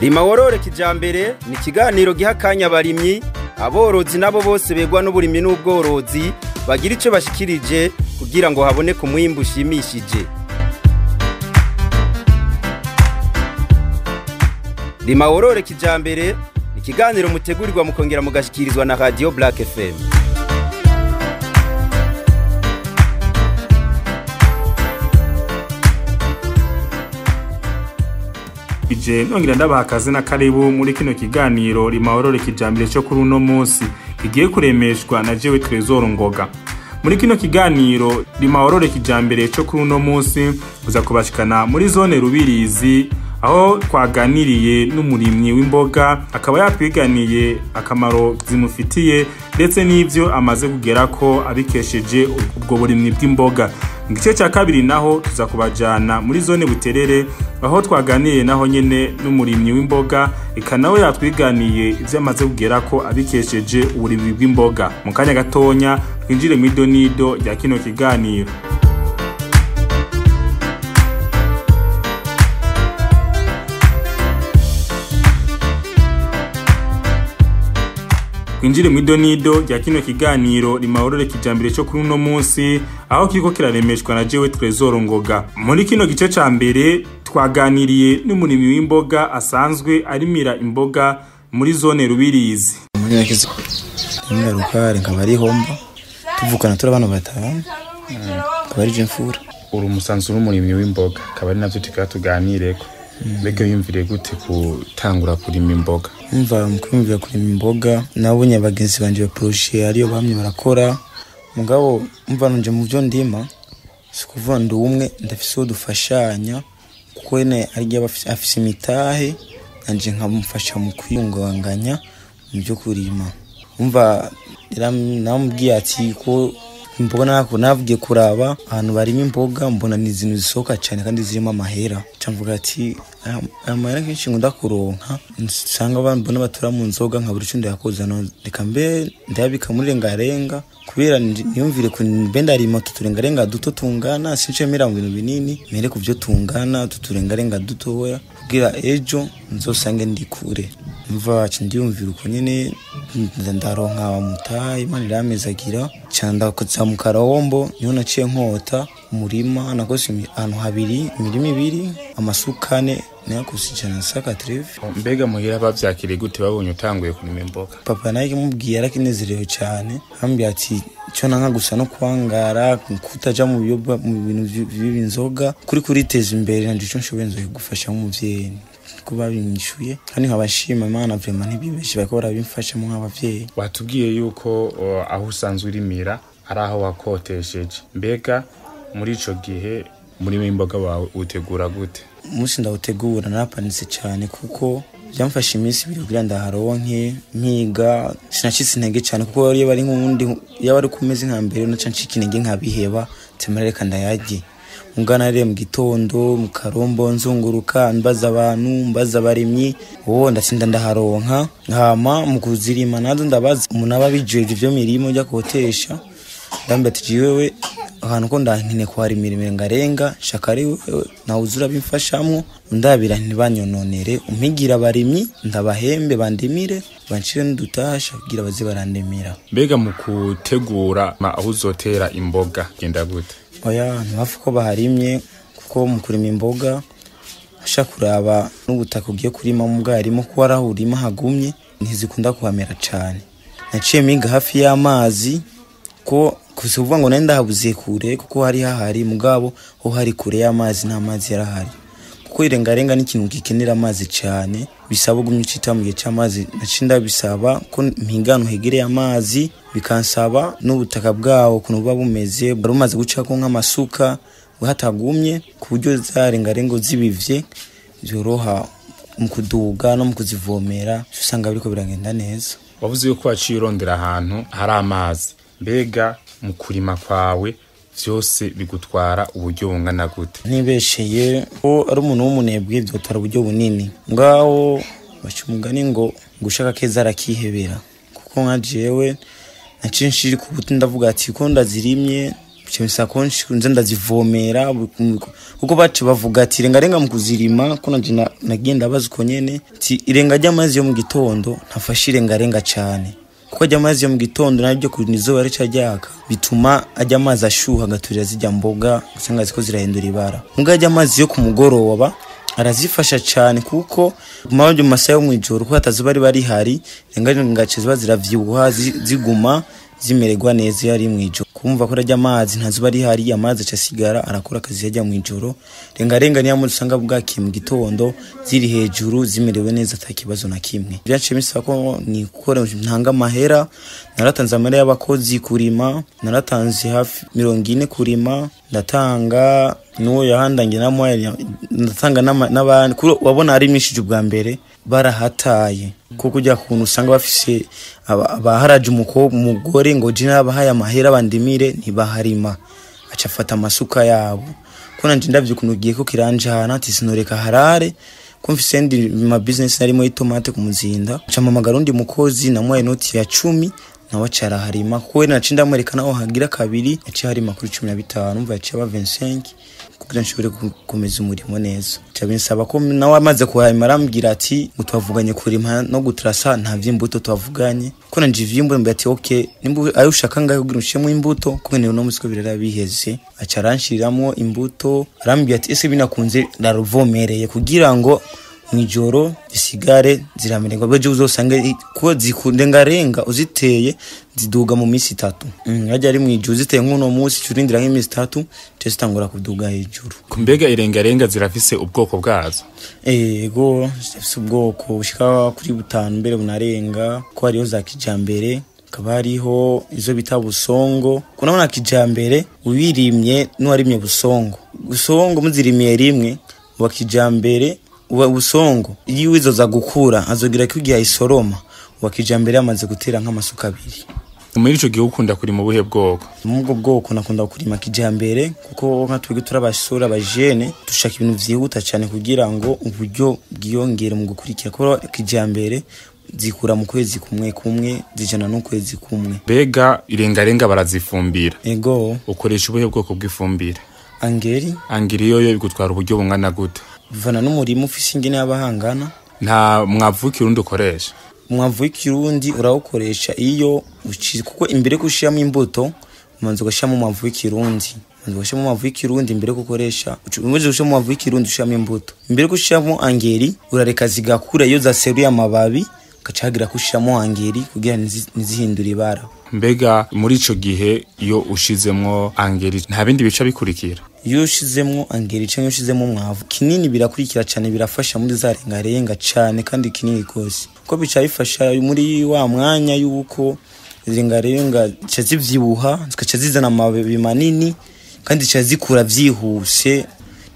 Rima worore kijambere ni ikiganiro giha akanya abarimyi aborozi nabo bose begwa n'uburimyi n'ubworozi bagira ico bashikirije kugira ngo haboneke umwimbu ushimishije. Rima worore kijambere ni ikiganiro mutegurirwa mukongera mugashikirizwa na Radio Black FM. Nongira ndabaha akazi na karibu muri kino kiganiro Rima worore kijambere cyo kuri uno munsi kigiye kuremeshwa na jewe Trezor Ngoga. Muri kino kiganiro Rima worore kijambere cyo kuri uno munsi uza kubashikana muri zone Rubirizi aho twaganiriye n'umurimyi w'imboga akaba yatwiganiye akamaro zimufitiye ndetse n'ivyo amaze kugera ko abikesheje ubwo burimyi bw'imboga. Igice cya kabiri naho tuzakubajana muri zone Buterere aho twaganiye naho nyene n'umurimyi w'imboga ikanawe yatwiganiye ivyo amaze kugera ko abikesheje uburimyi bw'imboga. Mu kanya gatonya twinjire mu idonido rya kino kiganiro. Kwinjire mu idonido rya kino kiganiro Rima worore kijambere cyo kuri uno munsi aho kiriko kiraremeshwa na jewe Trezor Ngoga. Muri kino gice ca mbere twaganiriye n'umurimyi w'imboga asanzwe arimira imboga muri zone Rubirizi. Ingarukare nkabari homba tuvukana turi abana batanu kabari jemfura. Uri umusanzu n'umurimyi w'imboga kabari navyo tukatuganireko. Mbega yumvire gute kutangura kurima imboga? Umva mukwimvira kurima imboga nabonye abagenzi banje baproche ariyo bamye barakora mugabo umva nje mu byo ndima sikuvuga ndi umwe ndafise dufashanya kuko ene ariya afise imitahe nanje nkamufasha mu kwiyunganganya mu byo kurima. Umva namubwiye ati ko imboga nako navugiye kuraba ahantu barimo imboga mbona ni izintu zisohoka cyane kandi zirimo amahera cyamvuga ati amahera kenshi ngunda kuronka nsanga mbona batura mu nzoga nkabura icyo ndakoza no reka mbe ndabika muri rengarenga kubera niyumvire ku bendarima tuturengarenga duto tungana sinshemera mu bintu binini mere kuvyo tungana tuturengarenga duto hoya kugira ejo nzosange ndi kure. Mva ndiyumvira uko nyene ndaronka mutayi Imana iramezagira cyanda kuzamuka Rawombo niho naciye nkota umurima nakose ahantu habiri imirimo ibiri amasukane nakusijana saka treve. Mbega muhira bavyakire gute babonye utanguye kurima imboga? Papa naye mubwiye arakinezerewe cyane hambi ati cyo nanka gusa no kwangara kutaja mu biyoba mu bintu by'inzoga kuri teza imbere nanje cyo nshobenze gufasha nk'umuvyeyi kuba binyishuye kandi nkabashima Imana vraiment ntibibeshi bakora bimfasha mu nk'abavyeyi. Watubwiye yuko aho usanzwe urimira ari aho wakotesheje. Mbega muri ico gihe muri imboga wawe utegura gute? Musi ndawutegura napanitse cyane kuko byamfasha iminsi ibiri kugira ndaharonke mpiga sinacitse intege cyane kuko iyo bari nk'undi yabari kumeze nka mbere naca ncika intege nkabiheba temereka ndayaje mungana rero mu gitondo mu Karombo nzunguruka mbaza abantu mbaza abarimyi ndatsinda ndaharonka nkama mu kuzirima nazo ndabaza umuntu ababijeje ivyo mirimo bya kotesha ndambatiye wewe ahantu ko ndankine kwarimira ngarenga shakari wewe nawuzura bimfashamwe ndabira ntibanyononere umpigira abarimyi ndabahembe bandimire banshire n'udutasha kugira baze barandemira. Mbega mu kutegura aho uzotera imboga genda gute? Oya ntibafuko baharimye kuko mu kurima imboga ashakuraba n'ubutaka ugiye kurima mu bwarimo ko warahurima hagumye ntizikunda kuhamera cyane. Naciye miga hafi y'amazi ko kusuvuga ngo nenda habuze kure kuko hari hahari mugabo ho hari kure y'amazi nta mazi yarahari kuko irengarenga n'ikintu gikenera amazi cyane bisaba gumye citamuye cy'amazi nacinda bisaba ko mpingano hegereye amazi bikansaba n'ubutaka bwawo kuno buba bumeze barumaze guca ko nk'amasuka hatagumye ku buryo zarengarengo zibivye byoroha mu kuduga no mu kuzivomera usanga biriko biragenda neza. Wavuze yuko waciye urondera ahantu hari amazi. Mbega mu kurima kwawe vyose bigutwara uburyo bungana gute? Nibesheye ko ari umuntu w'umunebwe byotwara uburyo bunini ngaho bacumugani ngo gushaka keza arakihebera kuko nka jewe nacinshiri ku buti ndavuga ati ko ndazirimye Cemisa konshi nze ndazivomera kuko bacu bavuga ati renga mu kuzirima ko nagenda bazuko nyene ati irenga ry'amazi yo mu gitondo ntafashe irenga cyane kuko ry'amazi yo mu gitondo nabyo kuri nizo ari cyajyaka bituma ajya amazi ashuha gaturira zijya mboga usanga ziko zirahindura ibara muga ry'amazi yo ku mugoroba arazifasha cyane kuko mabyo masayo yo mu ijoro ko atazuba bari hari renga ziba ziravyibuha ziguma zimererwa neza yari mu ijoro kumva ko rajya amazi ntazuba ari hari amazi acasigara arakora akazi yajya mu ijoro renga niyo musanga bwaki mu gitondo ziri hejuru zimerewe neza atakibazo na kimwe byaciye misaba ko ni gukora ntanga mahera naratanze amahera y'abakozi kurima naratanze hafi 40 kurima ndatanga nuwo yahandange namo ndatanga n'abandi wabona ari mishije bwa mbere barahataye kuko kujya kuntu usanga bafise abaharaje umugore ngo jina bahaye amahera bandimire ntibaharima acafata amasuka yabo ko nanje ndavye kunugiye ko kiranjana ati sinoreka harare ko mfise ndi ma business narimo itomate ku muzinda cama magarundi mukozi namwaye noti ya 10 nawe cara harima ko nacinda mwerekana aho hagira kabiri aci harima kuri 15 umva yaci aba 25 kugira nshobore gukomeza umurimo neza cyabinsaba ko nawe amaze kuhayima arambwira ati mutavuganye kurima no gutrasa nta vyimbuto twavuganye ko nanje vyimbuto mbe ati okay nimbu ayo ushaka ngaho kugira ushemo imbuto ko ne no musiko birara biheze acaranshiriramwo imbuto arambwira ati ese binakunze ndaruvomereye kugira ngo mwijoro isigare ziramererwa beje uzosanga ko zikundengarenga uziteye ziduga mu minsi 3 ajya ari mwijoro ziteye nkuno munsi curindira nk'imisi 3 testangura kuduga hejuru kumbega irengarenga zirafise ubwoko bwazo ego zifise ubwoko bushika kuri 5 mbere bunarenga ko hariho za kijambere kaba hariho izo bita busongo kunabona kijambere ubirimye n'uwarimye busongo muzirimiye rimwe wa kijambere ubusongo iyo wizoza gukura azogira kugiha isoroma wakijambere amaze gutera nk'amasuka 2 muri ico gihe ukunda kuri mu buhe bwoko mu bwoko nakunda kurima kijambere kuko nkatwege turabasura abajene dushaka ibintu vyihuta cyane kugira ngo uburyo bwiyongere mu gukurikira ko kijambere zikura mu kwezi kumwe zijana no kwezi kumwe bega irengarenga barazifumbira ego ukoresha ubuhe bwoko bw'ifumbire angeri yoyo bigutwara uburyo bungana gute bivana n'umurimo ufise ingene y'abahangana nta mwavu w'ikirundi ukoresha umwavu w'ikirundi urawukoresha iyo ucize kuko imbere kushiramo imbuto umanze gashamo umwavu w'ikirundi imbere gukoresha umaze gushiramo umwavu w'ikirundi ushiramo imbuto imbere gushiramo angeri urareka zigakura iyo zaseruye amababi gacagira kushiramo angeri kugira nizihindura ibara mbega muri ico gihe iyo ushizemwo angeri nta bindi bica bikurikira iyo ushizemwo angeri cyangwa ushizemwo umwavu kinini birakurikira cyane birafasha muri za rengarenga cyane kandi kinini kose ko bica bifasha muri wa mwanya yuko rengarenga cyazivyibuha zikaca zizana amababi manini kandi cyazikura vyihuse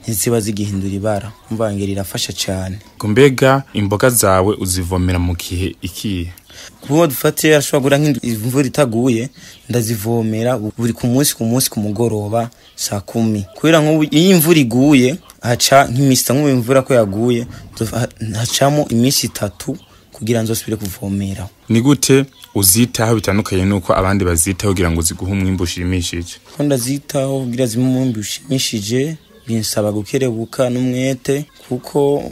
ntiziba zigihindura ibara umva angeri irafasha cyane kumbega imboga zawe uzivomera mu gihe ikihe kuko dufate ashobora nk'imvura itaguye ndazivomera buri ku munsi ku mugoroba saa 10 kubera nko iyo imvura iguye haca nk'imisi nk'imvura ko yaguye hacamo imisi 3 kugira nzosubire kuvomera ni gute uzitaho bitandukanye nuko abandi bazitaho kugira ngo ziguhe umwimbo ushimishije ko ndazitaho kugira zimumwimbo ushimishije binsaba gukerebuka n'umwete kuko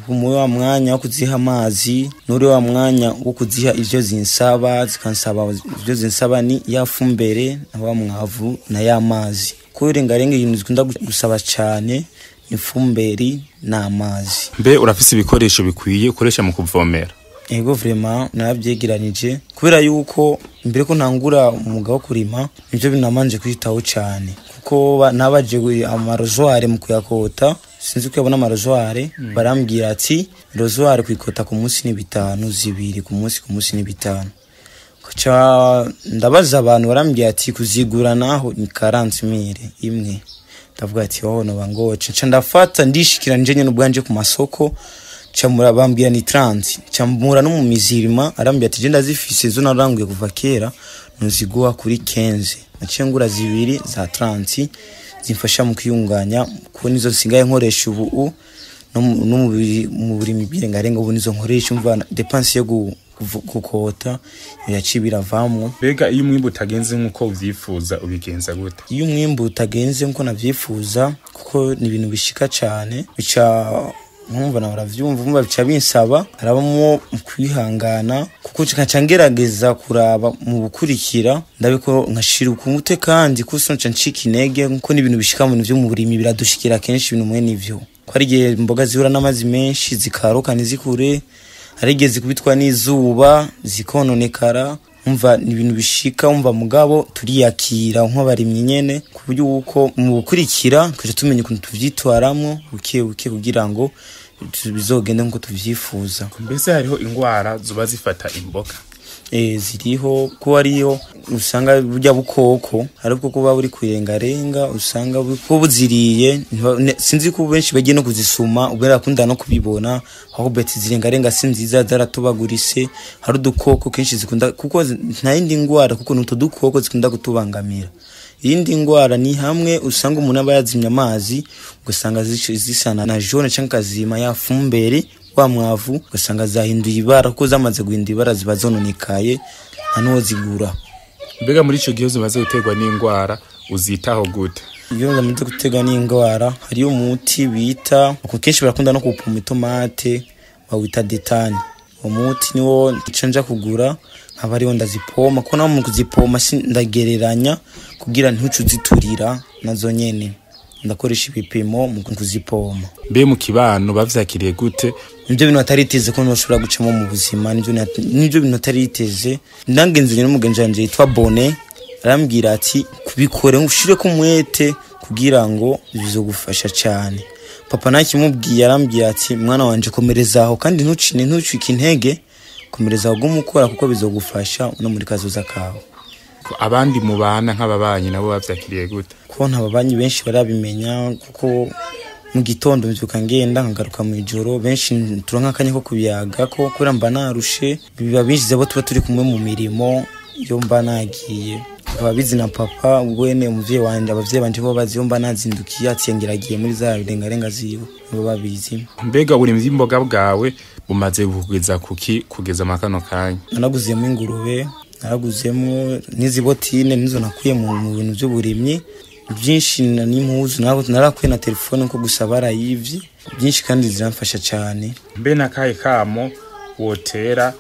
mu wa mwanya wo kuziha amazi nuri wa mwanya wo kuziha ivyo zinsaba zikansaba ivyo zinsaba ni yafumbere na mwavu na y'amazi ko rengarenga ibintu zikunda gusaba cyane ifumberi na amazi mbe urafise ibikoresho bikwiye ukoresha mu kuvomera ego vraiment narabyegeranije kubera yuko imbere ko ntangura umugabo wo kurima nivyo binamanje kwitaho cyane kuko nabaje amarozware mu kuyakota sinzi ko yabona amarozware barambwira ati rozware kwikota ku munsi ni 5 zibiri ku munsi ni 5 kaca ndabaza abantu barambwira ati kuzigura naho ni 40,000 imwe ndavuga ati no bangoce nca ndafata ndishikira njenye n'ubwanje ku masoko camura bambwira ni 30 camura no mu mizirima arambwira ati je ndazifise zo naranguye kuva kera nuziguha kuri 15 nacengura zibiri za 30 zimfasha mu kwiyunganya ko nizo singaye nkoresha ubu no mu burimi bw'irengarenga ubu nizo nkoresha umva dépense yo gukota yaciye biravamwo. Mbega iyo umwimbu utagenze nk'uko uvyifuza ubigenza gute? Iyo umwimbu utagenze nk'uko navyifuza, kuko ni ibintu bishika cane, bica nkumva na baravyumva bica binsaba arabamo kwihangana, kuko nca ngerageza kuraba mu bukurikira ndabiko nkashira ukumute, kandi kuso nca ncika intege, kuko ni ibintu bishika mu bintu vyo mu burimi biradushikira kenshi ibintu mwe nivyo. Ko ari igihe imboga zihura n'amazi menshi zikaroka ntizikure, ari igihe zikubitwa n'izuba zikononekara, umva ni ibintu bishika, umva mugabo turiyakira nk'abarimyi nyene, ku buryo uko mu bukurikira tuje tumenya ukuntu tuvyitwaramwo buke buke kugira ngo bizogende nko tuvyifuza. Mbese hariho ingwara zuba zifata imboga? Ziriho, ko ariyo usanga burya bukoko ariko kuba buri kurengarenga, usanga ko buziriye, sinzi ko benshi bagiye no kuzisuma ubera kunda no kubibona, aho beti zirengarenga sinziza zaratubagurise, hari udukoko kenshi zikunda, kuko nta yindi ngwara, kuko nuto dukoko zikunda kutubangamira. Iyindi ngwara ni hamwe usanga umuntu aba yazimya amazi, ugasanga zisana na jaune canke kazima ya fumbere wa mwavu, ugasanga zahinduye ibara, kuko zamaze guhindura ibara ziba zononekaye ntanuwo zigura. Mbega muri ico gihe zimaze guterwa n'ingwara uzitaho gute? Iyo zamaze guterwa n'ingwara hari umuti bita, kuko kenshi barakunda no kupuma itomate bawita detane. Umuti niwo nca kugura nkaba ariwo ndazipoma, ko naho mu kuzipoma ndagereranya kugira ntucu ziturira nazo nyene, ndakoresha ibipimo mu kuzipoma. Mbe mu kibano bavyakiriye gute? Nivyo bintu atariteze ko noshobora gucamo mu buzima, nivyo bintu atariteze. Ndangenzanye n'umugenzi wanje yitwa Bone, arambwira ati kubikore ngushire ko mwete kugira ngo bizogufasha cyane. Papa nakimubwiye arambwira ati mwana wanje komerezaho, kandi ntucike intege, komerezaho gumukora kuko bizogufasha no muri kazoza kawe. Abandi mu bana nk'ababanyi nabo bavyakiriye gute? Ko ntababanyi benshi barabimenya, kuko mu gitondo mvyuka ngenda nkagaruka mu ijoro, benshi turonka akanya ko kubiyaga ko kubera mba narushe, biba bishize abo tuba turi kumwe mu mirimo yo mba nagiye. Ababizi na papa ubwene umuvye wanje, abavye banje bo bazi yo mba nazindukiye atsengeragiye muri za birengarenga ziwe, bo babizi. Mbega buri mvyimboga bwawe bumaze kugeza kuki kugeza makano kanya? Naraguzemo ingurube, naraguzemo n'izibotine nizo nakuye mu bintu by'uburimyi byinshi, n'impuzu narakuye na telefone ko gusa barayivye byinshi, kandi ziramfasha cyane. Mbe nakaye kamo wotera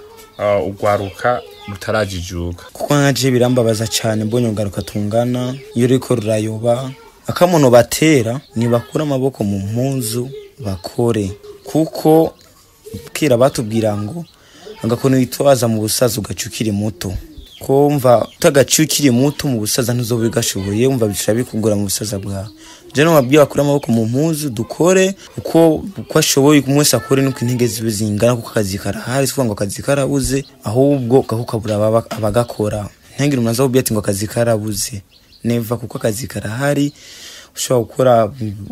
ugwaruka mutarajijuka? Kuko nkaje birambabaza cyane mbonye ugaruka tungana, iyo riko rurayoba akamono batera ni bakura amaboko mu mpuzu bakore, kuko kira batubwira ngo agakono yitwaza mu busaza ugacukiri muto, ko mva utagacukiri muto mu busaza ntuzobigashoboye, umva bishira bikugura mu busaza bwawe. Je no mabwiye bakura amaboko mu mpuzu dukore uko ashoboye, kumwese akore nuko intege zibe zingana, kuko akazi karahari, sikuvuga ngo akazi karabuze, ahubwo gakukabura abagakora. Ntangire umuntu azobwiye ati ngo akazi karabuze, neva, kuko akazi karahari. Ushobora gukora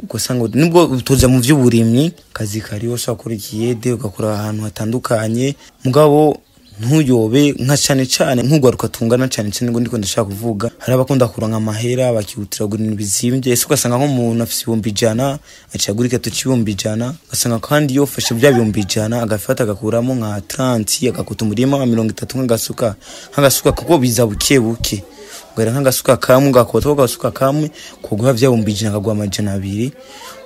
gusanga nibwo utoza mu vy'uburimyi, akazi kari ushobora gukora ikiyede ugakora ahantu hatandukanye, mugabo ntuyobe nka cyane nk'ugaruka tungana cyane ngo ndiko ndashaka kuvuga. Hari abakunda kuronka amahera bakihutira gura ibintu bizimvye, ese ugasanga nk'umuntu afise 100 acagurika tukibumbi 100, ugasanga kandi yofashe bya 100 agafata agakuramo nka 30 agakuta umurima wa 30 nk'agasuka kuko biza buke buke, gwera nk'agasuka kamwe gakota gasuka kamwe kuguha vya 100 akagwa 200.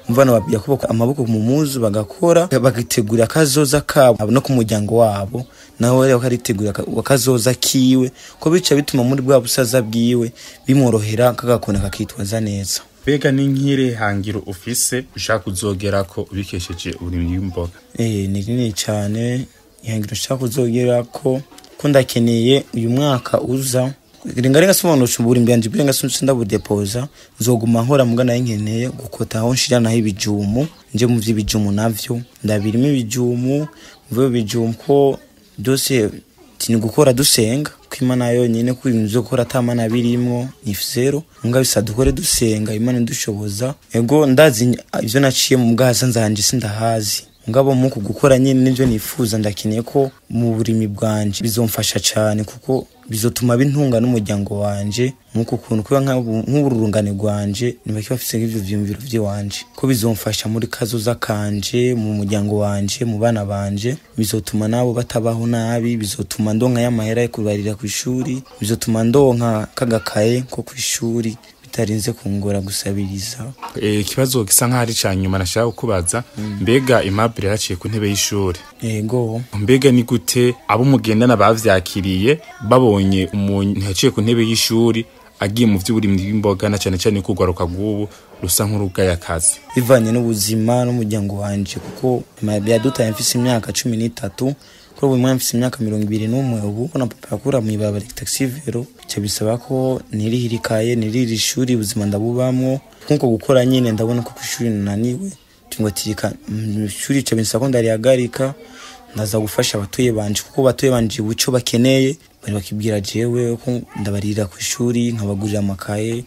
Mvana babya kuboko amaboko mu muzu bagakora, bagitegura kazoza kabo no ku muryango wabo, nawe rero bakaritegura kazoza kiwe, ko bica bituma muri bwa busaza bwiwe bimworohera kagakona kakitwaza neza. Bega n'inkire hangiro ufise ushaka kuzogera ko ubikesheje uburimyi bw'imboga? Ni nini cyane ihangiro ushaka kuzogera ko ndakeneye uyu mwaka uza ringarenga sobanutse uburimbi byanje birenga sunda budepoza, nzoguma nkora mugana y'inkeneye gukota aho nshira naho ibijumu, nje mu vy'ibijumu navyo ndabirimo ibijumu, mvuye ibijumu ko byose tini gukora dusenga ko Imana yonyine ko ibintu byo gukora atamana birimo ni zero, ngabisa dukore dusenga Imana dushoboza. Ego ndazi ivyo naciye mu bwaza nzanje sindahazi, ngabo mu gukora nyine nivyo nifuza ndakeneye ko mu burimi bwanje bizomfasha cyane kuko bizotuma bintunga n'umuryango wanje muko kuntu kuba nk'ubururungane rwanje nibaki bafise nk'ivyo vyumviro vy'iwanje ko bizomfasha muri kazoza kanje mu muryango wanje mu bana banje bizotuma nabo batabaho nabi bizotuma ndonka y'amahera yo kubarira ku ishuri bizotuma ndonka kagakaye ko ku ishuri bitarinze kungora gusabiriza. Ikibazo gisa nk'ari cyanyuma nashaka kukubaza mbega Aimable yaraciye ku ntebe y'ishuri yego mbega ni gute abo mugendana bavyakiriye babonye umuntu yaciye ku ntebe y'ishuri agiye mu vy'uburimyi bw'imboga na cyane cyane kugwaruka gubu rusa nk'urugaya kazi bivanye n'ubuzima n'umuryango wanje kuko byadutaye mfise imyaka 13 ko ubu mfise imyaka 21 ubu na papa yakura mu ibaba taxi vero cyo bisaba ko nirihirikaye niriri ishuri ubuzima ndabubamwo nkuko gukora nyine ndabona ko kwishuri naniwe tungotirika ishuri cyo bisaba ko ndarihagarika ndaza gufasha abatuye banje kuko batuye banje buco bakeneye bari bakibwira jewe ko ndabarira ku ishuri nkabagurira amakaye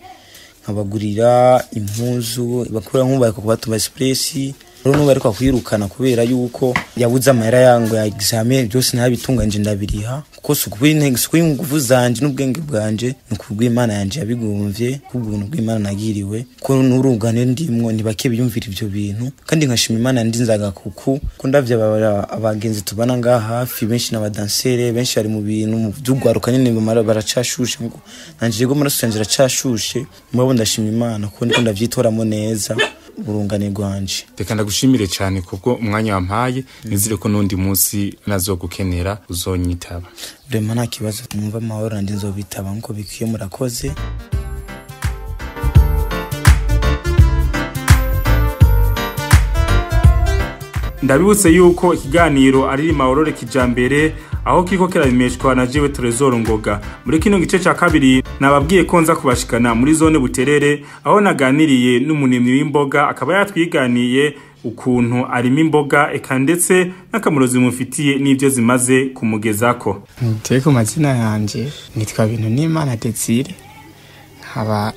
nkabagurira impuzu bakora nk'ubaye ko batuma express rero bari kwirukana kubera yuko yabuze amahera yango ya examen byose ntabitunganje ndabiriha kuko sukuinguvu zanje n'ubwenge bwanje nukubwa Imana yanje yabigumvye kubuntu bw'Imana nagiriwe ko n'urugane ndimwo nibake biyumvira ivyo bintu kandi nkashima Imana ndinzaga kuko ko ndavye abagenzi tubana ngaha hafi benshi n'abadansere benshi ari mu bintu mu byugwaruka nyine baracashushe ngo nanje go maraso yanje racashushe mwabo ndashima Imana ko ndiko ndavyitoramo neza urungane rwanje. Reka ndagushimire cyane kubwo umwanya wampaye nizire ko nundi munsi nazogukenera uzonyitaba. Vraiment nta kibazo numva amahoro ndi nzobitaba nko bikwiye murakoze. Ndabibutse yuko ikiganiro ari Rimahoro Kijambere aho kiko kirabimeshwa na jewe Trezor Ngoga. Muri kino gice ca kabiri nababwiye ko nza kubashikana muri zone Buterere aho naganiriye n'umunimyi w'imboga akaba yatwiganiye ukuntu arimo imboga eka ndetse n'akamurozi mufitiye n'ivyo zimaze kumugezako. Nteko mazina yanje nitwa Bintu n'Imana Desire haba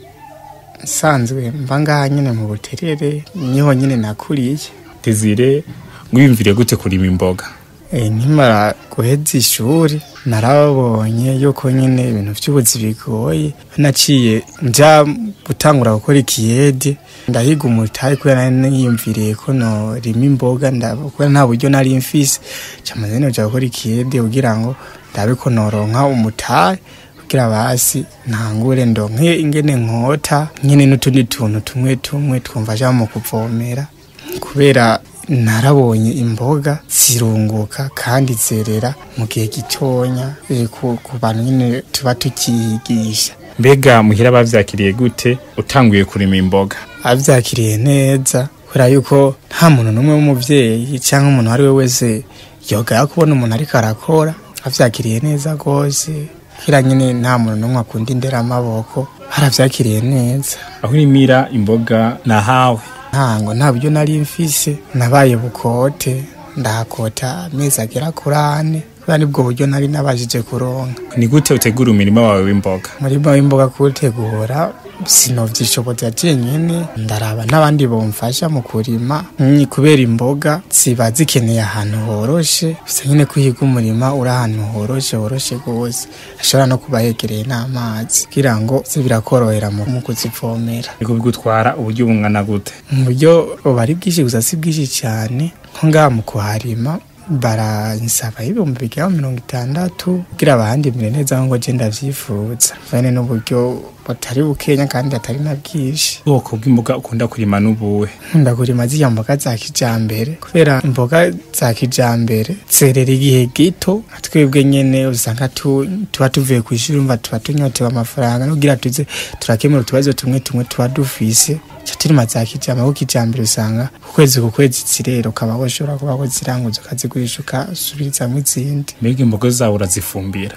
sanzwe mbanga nyine mu Buterere niho nyine nakuriye. Desire ngwimvire gute kurima imboga? Nkimara guheza ishuri narabonye yuko nyine ibintu by'ubuzi bigoye naciye nja gutangura gukora ikiyede ndahiga umutayi kubera niyumviriye ko no rima imboga ndabukora nta buryo nari mfise cyamaze no gukora ikiyede kugira ngo ndabe ko noronka umutayi kugira basi ntangure ndonke ingene nkota nyine n'utundi tuntu tumwe twumvaje mu kuvomera kubera narabonye imboga zirunguka kandi zerera mu gihe gitonya ku bantu nyine tuba tukiyigisha. Mbega muhira bavyakiriye gute utanguye kurima imboga? Avyakiriye neza kubera yuko nta muntu numwe w'umuvyeyi cyangwa umuntu ari we wese yoga kubona umuntu ariko arakora avyakiriye neza gose kira nyine nta muntu numwe akunda indera amaboko haravyakiriye neza. Aho urimira imboga nahawe nta buryo nari mfise nabaye bukote ndakota amezi agera kuri 4 kubera nibwo buryo nari nabajije kuronka. Ni gute utegura umurima wawe w'imboga? Umurima w'imboga kuwutegura sinovyishoboza jenyene ndaraba n'abandi bomfasha mu kurima kubera imboga ziba zikeneye ahantu horoshe bisa nyine kuhiga umurima uri ahantu horoshe gose ashobora no kuba yegereye n'amazi kugira ngo zibirakorohera mu kuzivomera. Niko bigutwara uburyo bungana gute? Uburyo bari bwishi gusa si bwishi cyane nko ngaha mu kuharima baransaba 60 kugira abandi mbere neza ngo je ndavyifuza bane n'uburyo batari bukenya kandi atari na bwishi. Ubwoko bw'imboga ukunda kurima n'ubuwe? Nkunda kurima ziya mboga za kijambere kubera imboga za kijambere zerera igihe gito twebwe nyene usanga tuba tuvuye ku ishuri umva tuba tunyotewe amafaranga kugira tuze turakemura utubazo tumwe tuba dufise turima za kijambere. Kijambere usanga ukwezi ku kwezi zirero ukaba woshobora kuba ko ziranguza ukazigurisha ukasubirizamwo izindi. Mbega imboga zawe urazifumbira?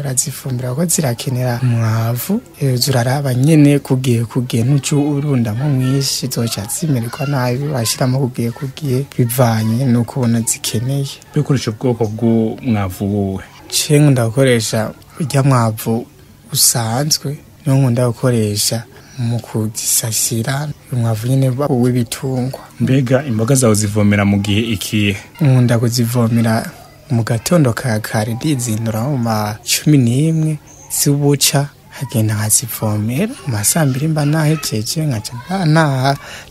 Urazifumbira kuko zirakenera umwavu uraraba nyene kugiye n'ucu urundamo mwishi zoca zimererwa nabi bashiramo kugiye bivanye nuko ubona zikeneye. Bikoresha ubwoko bw'umwavu wowe? Cengo ndakoresha urya mwavu usanzwe niyo nkunda gukoresha mu kuzisasira umwavu nyene w'ibitungwa. Mbega imboga zawe zivomera mu gihe ikihe? Nkunda kuzivomera mu gatondo ka kare ndizindura mu 11 z'ubuca agenda nkazivomera amasambiri mba nahejeje nkaca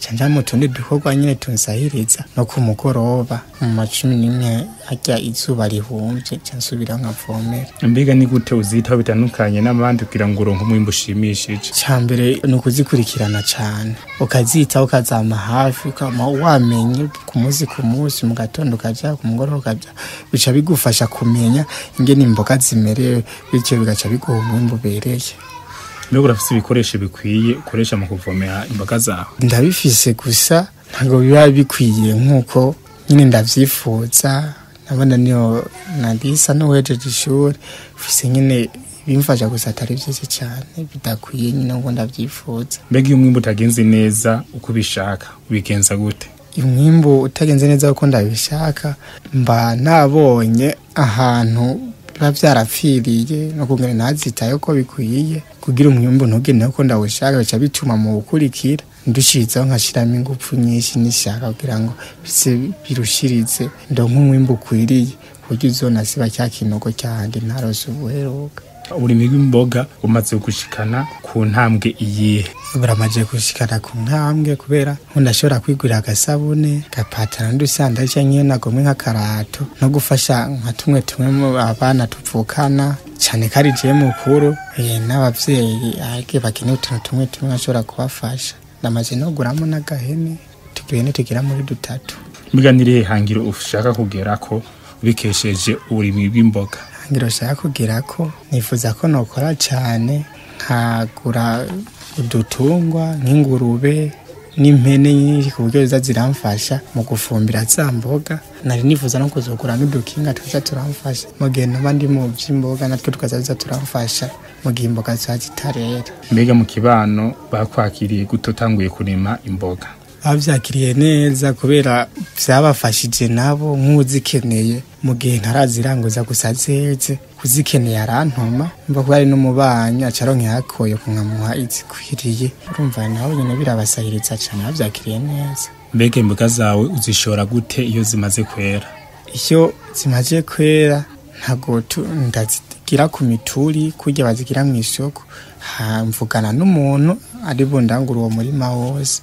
canja mu tundi dukorwa nyene tunsahiriza no ku mugoroba mu 11 ajya izuba rihumvye cansubira nkavomera. Mbega ni gute uzitaho bitandukanye n'abandi kugira ngo uronke umwimbu ushimishije? Cambere ni ukuzikurikirana cane ukazitaho ukazama hafi ukama wamenye ku munsi mu gatondo ukaja ku mugoroba ukaja bica bigufasha kumenya ingene imboga zimerewe bityo bigaca biguha umwimbu ubereye. Mbega urafise ibikoresho bikwiye ukoresha mu kuvomera imboga zawe? Ndabifise gusa ntabwo biba bikwiye nkuko nyine ndavyifuza. Nabona niyo nadisa no wejeje ishuri ufise nyine bimfasha gusa atari vyose cyane bidakwiye nyine ngo ndavyifuza. Mbega iyo umwimbu utagenze neza uko ubishaka ubigenza gute? Umwimbu utagenze neza uko ndabishaka mba nabonye ahantu biba vyarapfiriye no kungene nazitaye uko bikwiye kugira umwimbu ntugende uko ndawushaka bica bituma mu gukurikira ndushizaho nkashiramo ingufu nyinshi nishaka kugira ngo bise birushirize ndonke umwimbu ukwiriye kugira uzonasiba cya kinogo cyahandi ntarose ubuheruka. Uburimi bw'imboga umaze gushikana ku ntambwe iyihe? Buramaje gushikana ku ntambwe kubera ndashobora kwigurira agasabune gapatana ndusanda cyangwa nagomwe nk'akarato no gufasha nka tumwe mu abana tuvukana cyane kari je mukuru n'abavyeyi age bakeneye utuntu tumwe ashobora kubafasha. Namaze no guramo n'agahene tugene tugira muri 3. Mbega nire hangiro ushaka kugera ko ubikesheje uburimi bw'imboga? Hangiro ushaka kugera ko nifuza ko nokora cyane nkagura udutungwa nk'ingurube n'impene nyinshi ku buryo ziramfasha mu gufumbira za mboga. Nari nifuza no kuzogura n'udukinga tuza turamfasha mu gihe n'abandi mu by'imboga natwe tukazaza turamfasha mu gihe imboga zitarera. Mbega mu kibano bakwakiriye gutotanguye kurima imboga? Bavyakiriye neza kubera byabafashije nabo nk'uzikeneye mu gihe ntaraziranguza gusa zeze kuzikeneye arantoma mba ko ari n'umubanya caronke yakoye kunkamuha izikwiriye. Urumva nawe nyene birabasahiriza cyane bavyakiriye neza. Mbega imboga zawe uzishora gute iyo zimaze kwera? Iyo zimaze kwera ntago ndazigira ku mituri kujya bazigira mu isoko mvugana n'umuntu ari bundangura uwo murima wose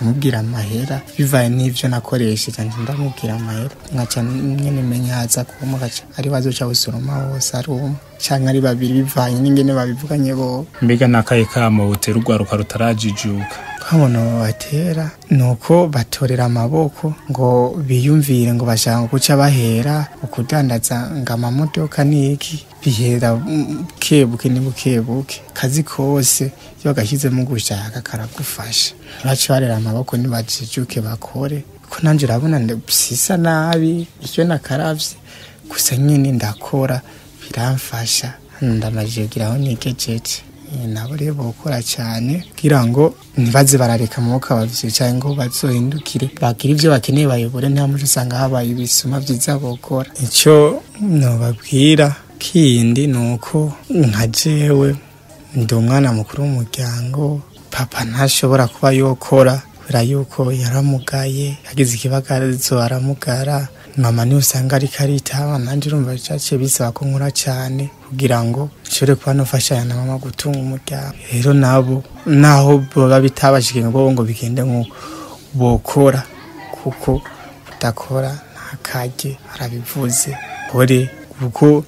amubwira amahera bivaye n'ivyo nakoresheje ndamubwira amahera nkaca nyene menyaza ko mugaca ari bazoca busoroma wose aruma canke ari babiri bivaye n'ingene babivuganye bo. Mbega nakaye kamo utera urwaruka rutarajijuka? Kamono batera nuko batorera amaboko ngo biyumvire ngo bashaka guca bahera ukudandaza ngamamodoka niki bihera kebuke nibukebuke kazi kose iyo gashize mu gushaka karagufasha. Bacarera amaboko nibajijuke bakore ko nanje rabona ndabisisa nabi icyo nakaravye gusa nyine ndakora biramfasha ndamajegiraho nigejeje. Nabo rero bokora cyane kugira ngo nibaze barareka amaboko abavyicaye ngo bazohindukire bagira ivyo bakeneye bayobore nta muntu usanga habaye ibisuma vyiza bokora. Ico nobabwira kindi nuko nka jewe ndi umwana mukuru w'umuryango papa ntashobora kuba yokora kubera yuko yaramugaye yagize ikibagazo aramugara. Mama ni usanga ari karita nanje urumva cyace bisaba ko nkora cyane kugira ngo nshobore kuba nofashanya na mama gutunga umuryango. Rero nabo naho boba bitabashike ngo bigende nko bokora kuko udakora ntakajye arabivuze kore kuko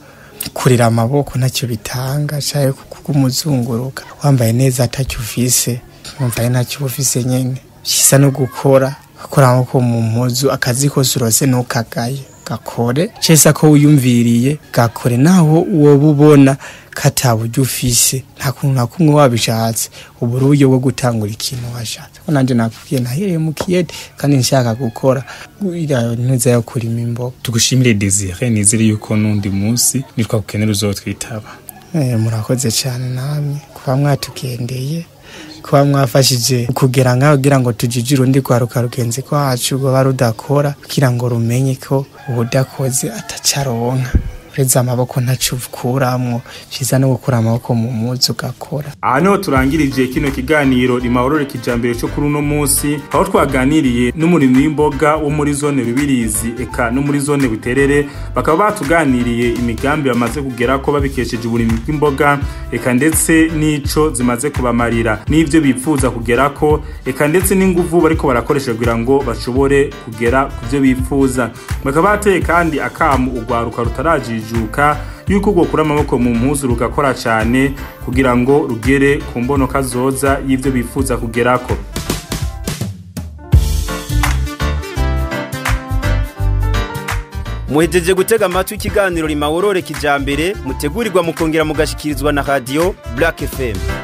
kurira amaboko ntacyo bitanga cyaye kuko umuzunguruka wambaye neza atacyo ufise wambaye ntacyo ufise nyene kisa no gukora akora nko mu mpuzu akazi kose urose ntukagaye gakore cesa ko wiyumviriye gakore naho uwo bubona kataburyo ufise nta kuntu nakumwe wabishatse uburuyo bwo gutangura ikintu washatse ko nanje nakubwiye nahereye mu kiyede kandi nshaka gukora ntuza yo kurima imboga. Tugushimire Desire nizere yuko nundi munsi nitwa kukenera uzotwitaba. Murakoze cyane namwe kuba mwatugendeye kuba mwafashije kugera ngaho kugira ngo tujijire undi kwaruka rugenzi kwacu ngo barudakora kugira ngo rumenye ko ubudakoze atacaronka. ureze amaboko ntaco ukuramwo, vyiza no gukura amaboko mu muzi ugakora. Aha niho turangirije kino kiganiro Rimahorore kijambere cyo kuri uno munsi, aho twaganiriye n'umurimyi w'imboga wo muri zone Rubirizi eka no muri zone Buterere, bakaba batuganiriye imigambi bamaze kugera ko babikesheje uburimyi bw'imboga eka ndetse n'ico zimaze kubamarira n'ivyo bipfuza kugera ko eka ndetse n'inguvu bariko barakoresha kugira ngo bashobore kugera kuvyo bipfuza. Bakaba bateye kandi akamu ugwaruka rutarajijuka yuko gukura amaboko mu mpuzu rugakora cyane kugira ngo rugere ku mbono kazoza y'ivyo bifuza kugerako. Muhejeje gutega amatwi ikiganiro Rimahorore kijambere mutegurirwa mukongera mugashikirizwa na Radio Black FM.